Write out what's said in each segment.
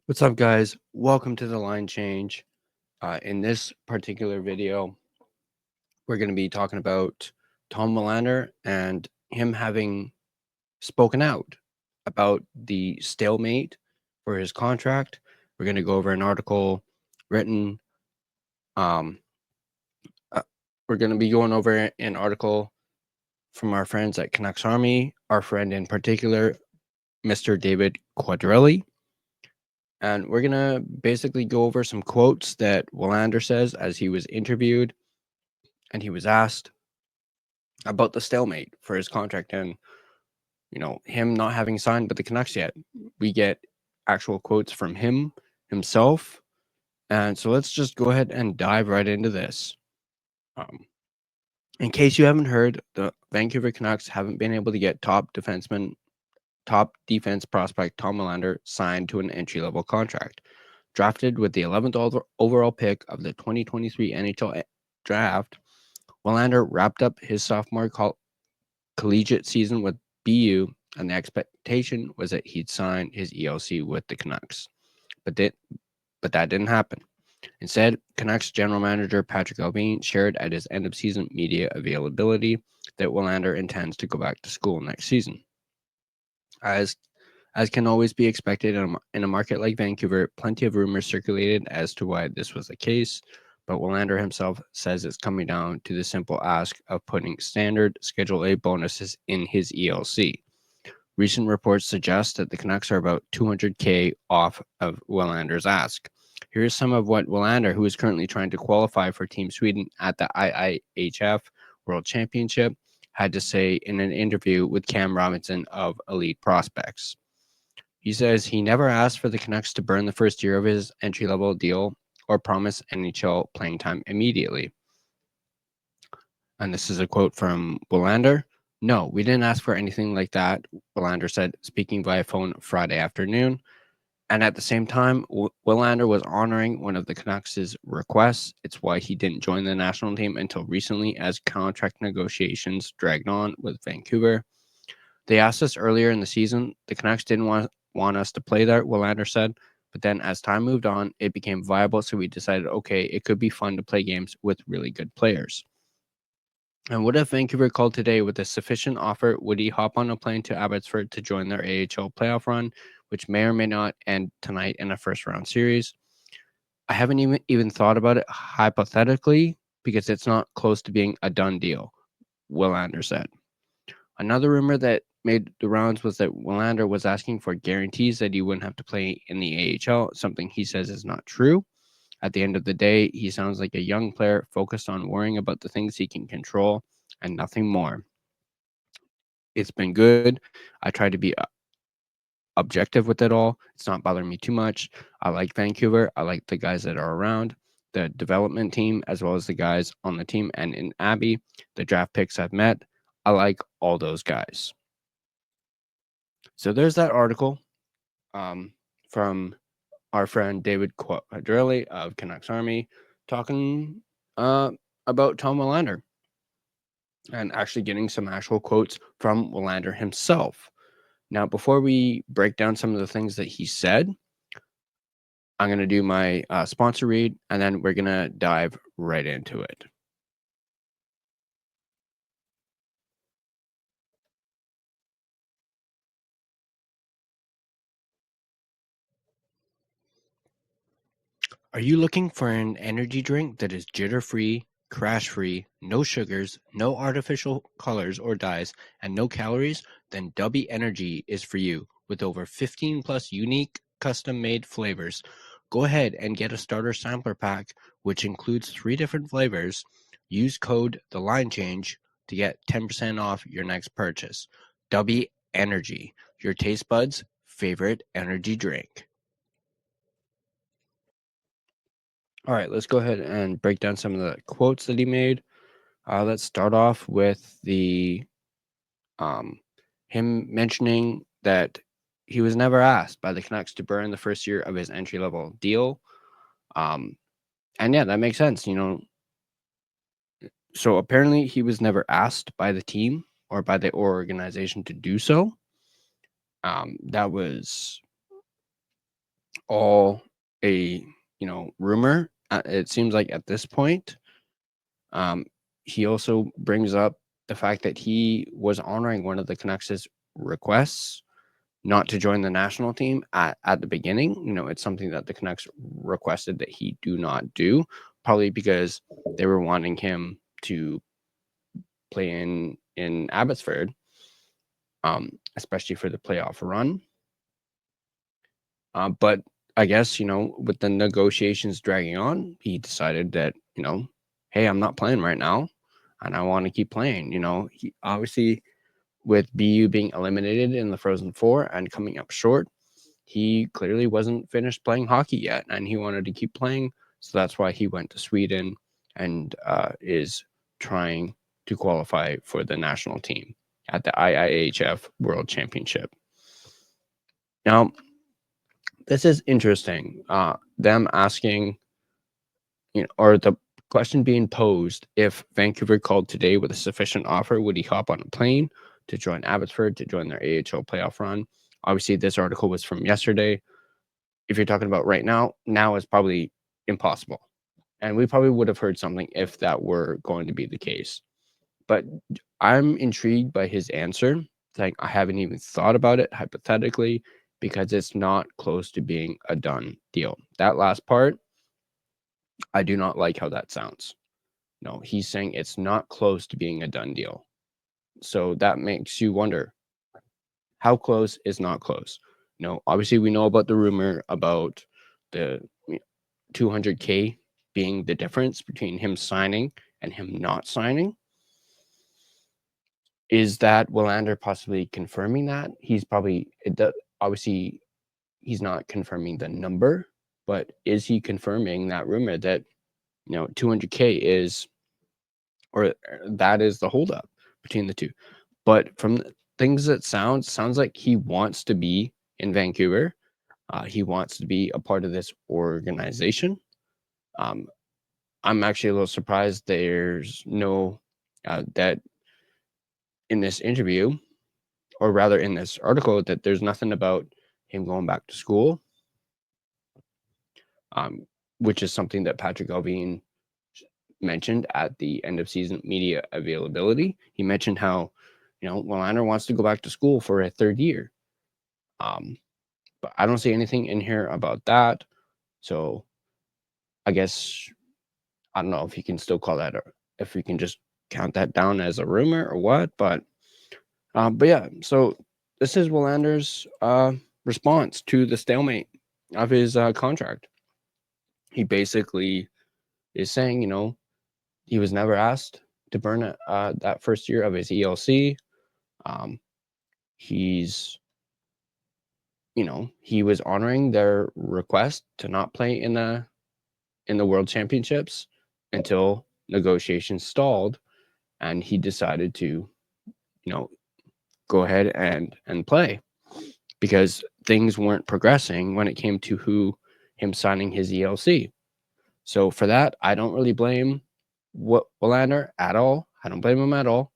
What's up, guys? Welcome to the line change. In this particular video, we're going to be talking about Tom Willander and him having spoken out about the stalemate for his contract. We're going to go over an article written. Um, we're going to be going over an article from our friends at Canucks Army, our friend in particular, Mr. David Quadrelli. And we're going to basically go over some quotes that Willander says as he was interviewed and he was asked about the stalemate for his contract and, him not having signed with the Canucks yet. We get actual quotes from him himself. And so let's just go ahead and dive right into this. In case you haven't heard, the Vancouver Canucks haven't been able to get top defense prospect Tom Willander signed to an entry-level contract. Drafted with the 11th overall pick of the 2023 NHL draft, Willander wrapped up his sophomore collegiate season with BU, and the expectation was that he'd sign his ELC with the Canucks. But that didn't happen. Instead, Canucks general manager Patrick Allvin shared at his end-of-season media availability that Willander intends to go back to school next season. As can always be expected in a market like Vancouver, plenty of rumors circulated as to why this was the case, but Willander himself says it's coming down to the simple ask of putting standard Schedule A bonuses in his ELC. Recent reports suggest that the Canucks are about $200K off of Willander's ask. Here's some of what Willander, who is currently trying to qualify for Team Sweden at the IIHF World Championship, had to say in an interview with Cam Robinson of Elite Prospects. He says he never asked for the Canucks to burn the first year of his entry-level deal or promise NHL playing time immediately. And this is a quote from Willander. No, we didn't ask for anything like that, Willander said, speaking via phone Friday afternoon. And at the same time, Willander was honoring one of the Canucks' requests. It's why he didn't join the national team until recently as contract negotiations dragged on with Vancouver. They asked us earlier in the season. The Canucks didn't want us to play there, Willander said. But then as time moved on, it became viable, so we decided, okay, it could be fun to play games with really good players. And what if Vancouver called today with a sufficient offer? Would he hop on a plane to Abbotsford to join their AHL playoff run, which may or may not end tonight in a first-round series? I haven't even thought about it hypothetically because it's not close to being a done deal, Willander said. Another rumor that made the rounds was that Willander was asking for guarantees that he wouldn't have to play in the AHL, something he says is not true. At the end of the day, he sounds like a young player focused on worrying about the things he can control and nothing more. It's been good. I try to be objective with it all. It's not bothering me too much. I like Vancouver. I like the guys that are around, the development team, as well as the guys on the team and in Abby, the draft picks I've met. I like all those guys. So there's that article from our friend David Quadrelli of Canucks Army talking about Tom Willander and actually getting some actual quotes from Willander himself. Now, before we break down some of the things that he said, I'm going to do my sponsor read, and then we're going to dive right into it. Are you looking for an energy drink that is jitter-free, crash-free, no sugars, no artificial colors or dyes, and no calories? Then Dubby Energy is for you. With over 15 plus unique custom-made flavors, go ahead and get a starter sampler pack, which includes 3 different flavors. Use code TheLineChange to get 10% off your next purchase. Dubby Energy, your taste buds' favorite energy drink. All right, let's go ahead and break down some of the quotes that he made. Let's start off with the him mentioning that he was never asked by the Canucks to burn the first year of his entry-level deal. And yeah, that makes sense, So apparently he was never asked by the team or by the organization to do so. That was all a rumor. It seems like at this point. He also brings up the fact that he was honoring one of the Canucks' requests not to join the national team at the beginning. It's something that the Canucks requested that he do not do, probably because they were wanting him to play in Abbotsford, especially for the playoff run. But I guess, with the negotiations dragging on, he decided that, hey, I'm not playing right now and I want to keep playing. He obviously, with BU being eliminated in the Frozen Four and coming up short, he clearly wasn't finished playing hockey yet and he wanted to keep playing. So that's why he went to Sweden and is trying to qualify for the national team at the IIHF World Championship. Now, this is interesting. Them asking, or the question being posed, if Vancouver called today with a sufficient offer, would he hop on a plane to join Abbotsford to join their AHL playoff run? Obviously, this article was from yesterday. If you're talking about right now is probably impossible. And we probably would have heard something if that were going to be the case. But I'm intrigued by his answer, saying I haven't even thought about it hypothetically because it's not close to being a done deal. That last part, I do not like how that sounds. No, he's saying it's not close to being a done deal. So that makes you wonder, how close is not close? Obviously we know about the rumor about the 200K being the difference between him signing and him not signing. Is that Willander possibly confirming that? Obviously he's not confirming the number, but is he confirming that rumor that 200K is, or that is the holdup between the two? But from the things that sounds like he wants to be in Vancouver. He wants to be a part of this organization. I'm actually a little surprised there's no that in this interview, or rather in this article, that there's nothing about him going back to school, which is something that Patrick Allvin mentioned at the end of season media availability. He mentioned how, Willander wants to go back to school for a third year. But I don't see anything in here about that. So I guess, I don't know if you can still call that, or if we can just count that down as a rumor or what. But yeah, so this is Willander's response to the stalemate of his contract. He basically is saying, he was never asked to burn that first year of his ELC. He was honoring their request to not play in the World Championships until negotiations stalled, and he decided to, go ahead and play because things weren't progressing when it came to him signing his ELC. So for that, I don't really blame Willander at all. I don't blame him at all.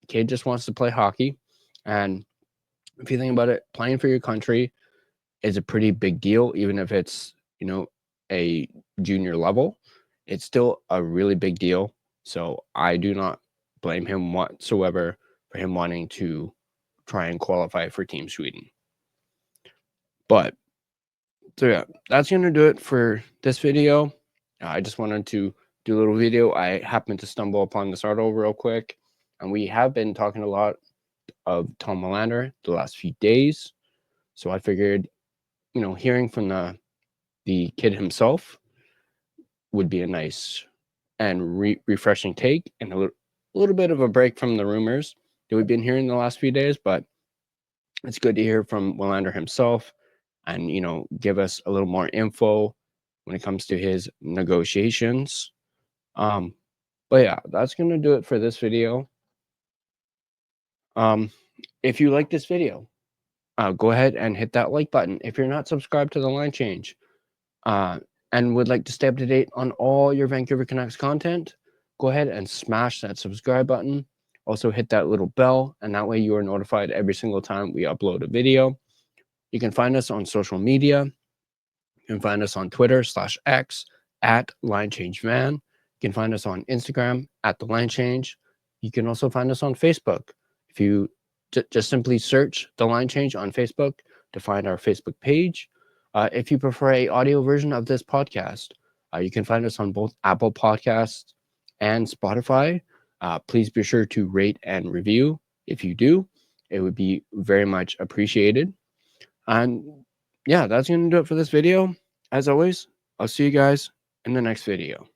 The kid just wants to play hockey. And if you think about it, playing for your country is a pretty big deal, even if it's, a junior level. It's still a really big deal. So I do not blame him whatsoever for him wanting to try and qualify for Team Sweden. But so yeah, that's gonna do it for this video. I just wanted to do a little video. I happened to stumble upon this article real quick, and we have been talking a lot of Tom Willander the last few days. So I figured, hearing from the kid himself would be a nice and refreshing take, and a little bit of a break from the rumors that we've been hearing the last few days. But it's good to hear from Willander himself and, give us a little more info when it comes to his negotiations. But yeah, that's going to do it for this video. If you like this video, go ahead and hit that like button. If you're not subscribed to the Line Change and would like to stay up to date on all your Vancouver Canucks content, go ahead and smash that subscribe button. Also hit that little bell, and that way you are notified every single time we upload a video. You can find us on social media. You can find us on Twitter /X at LineChangeVan. You can find us on Instagram at The Line Change. You can also find us on Facebook. If you just simply search The Line Change on Facebook to find our Facebook page. If you prefer a audio version of this podcast, you can find us on both Apple Podcasts and Spotify. Please be sure to rate and review. If you do, it would be very much appreciated. And yeah, that's going to do it for this video. As always, I'll see you guys in the next video.